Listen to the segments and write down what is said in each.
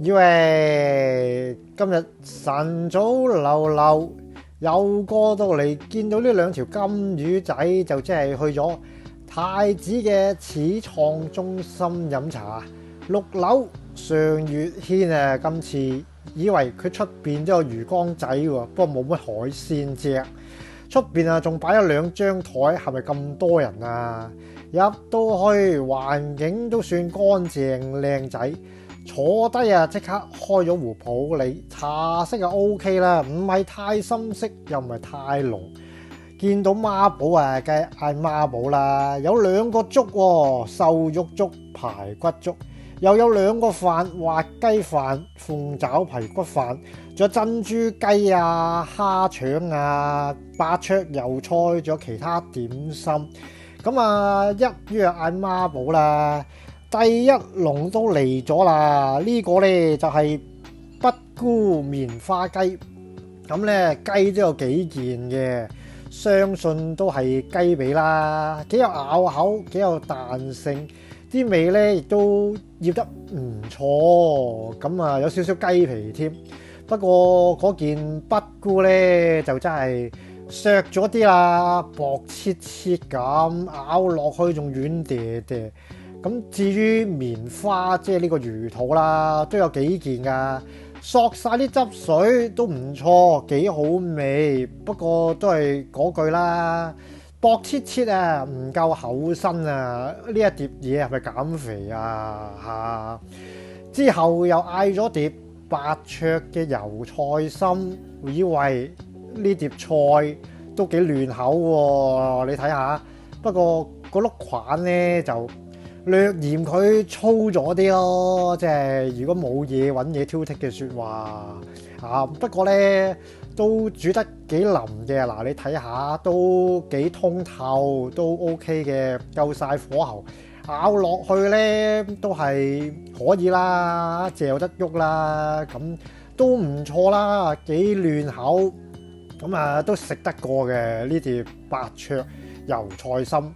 以為今日晨早流流又過到嚟，見到呢兩條金魚仔，就即係去咗太子嘅始創中心飲茶。6樓上月軒啊，今次以為佢出邊都有魚缸仔喎，不過冇乜海鮮隻。出邊啊，仲擺咗2張台，係咪咁多人啊？入到去環境都算乾淨靚仔。坐低啊，即刻開咗壺普洱，茶色啊 OK 啦，唔係太深色，又唔係太濃。見到孖寶啊，梗係嗌孖寶啦。有2個粥喎，瘦肉粥、排骨粥，又有2個飯，滑雞飯、鳳爪排骨飯，仲有珍珠雞啊、蝦腸啊、八桌油菜，仲有其他點心。咁啊，一於嗌孖寶啦。第一籠都嚟咗啦，呢個呢就係北菇棉花雞，咁呢雞都有幾件嘅，相信都係雞髀啦，幾有咬口，幾有彈性，啲味呢亦都醃得唔錯，咁啊有少少雞皮添。不過嗰件北菇呢就真係削咗啲啦，薄切切咁，咬落去仲軟嗲嗲。咁至於棉花，即係呢個魚肚啦，都有幾件㗎，索晒啲汁水都唔錯，幾好味。不過都係嗰句啦，薄切切啊，唔夠厚身啊！呢一碟嘢係咪減肥啊？之後又嗌咗碟八桌嘅油菜心，以為呢碟菜都幾嫩口喎，你睇下。不過個碌款呢就〜略嫌佢粗咗啲咯，即係如果冇嘢揾嘢挑剔嘅説話啊。不過呢都煮得幾腍嘅，嗱你睇下都幾通透，都 OK 嘅，夠晒火候，咬落去呢都係可以啦，嚼得喐啦，咁都唔錯啦，幾嫩口，咁啊都食得過嘅呢碟八桌油菜心。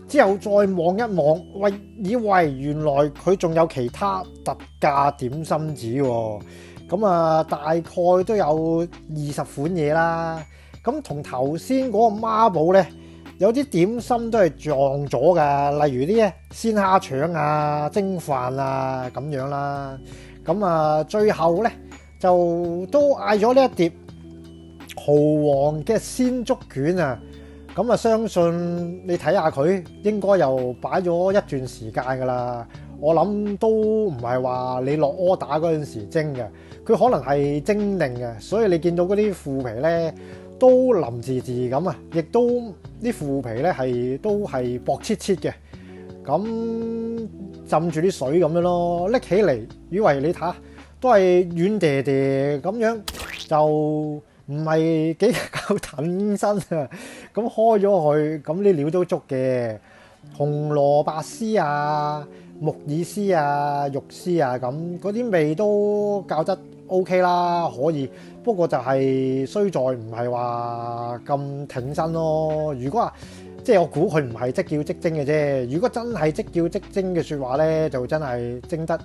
之後再望一望，喂，以為原來佢仲有其他特價點心紙喎，咁啊大概都有20款嘢啦。咁同頭先嗰個孖寶呢，有啲點心都係撞咗㗎，例如啲鮮蝦腸啊、蒸飯啊咁樣啦。咁啊最後呢，就都嗌咗呢一碟蠔皇嘅鮮竹卷啊。咁啊，相信你睇下佢應該又擺咗一段時間㗎啦。我諗都唔係話你落柯打嗰陣時蒸嘅，佢可能係蒸定嘅，所以你見到嗰啲腐皮咧都腍滋滋咁啊，亦都啲腐皮咧都係薄切切嘅，咁浸住啲水咁樣咯，拎起嚟以為你睇下都係軟嗲嗲咁樣就。唔係幾夠騰身啊！咁開咗佢，咁啲料都足嘅，紅蘿蔔絲啊、木耳絲啊、肉絲啊，咁嗰啲味都較得 OK 啦，可以。不過就係衰在唔係話咁挺身咯。如果話即係我估佢唔係即叫即蒸嘅啫。如果真係即叫即蒸嘅説話咧，就真係蒸得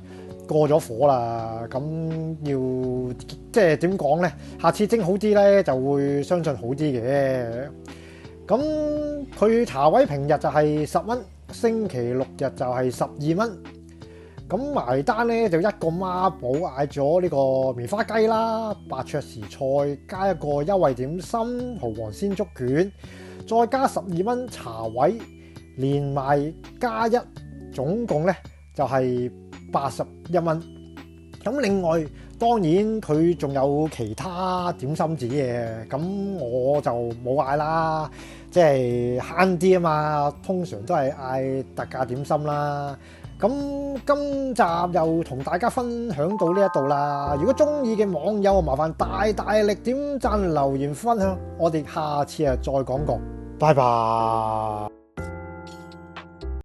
過咗火啦。咁要即係點講咧？下次蒸好啲咧，就會相信好啲嘅。咁佢茶位平日就係10蚊，星期6日就係12蚊。咁埋單咧就一個孖寶嗌咗呢個棉花雞啦、八桌時菜，加一個優惠點心蠔皇鮮竹卷，再加12蚊茶位，連埋加1，總共咧就係81蚊。咁另外當然佢仲有其他點心紙嘅，咁我就冇嗌啦，即係慳啲啊嘛，通常都係嗌特價點心啦。咁今集又同大家分享到呢一度啦。如果中意嘅網友，麻煩大力點讚、留言、分享。我哋下次再講過，拜拜。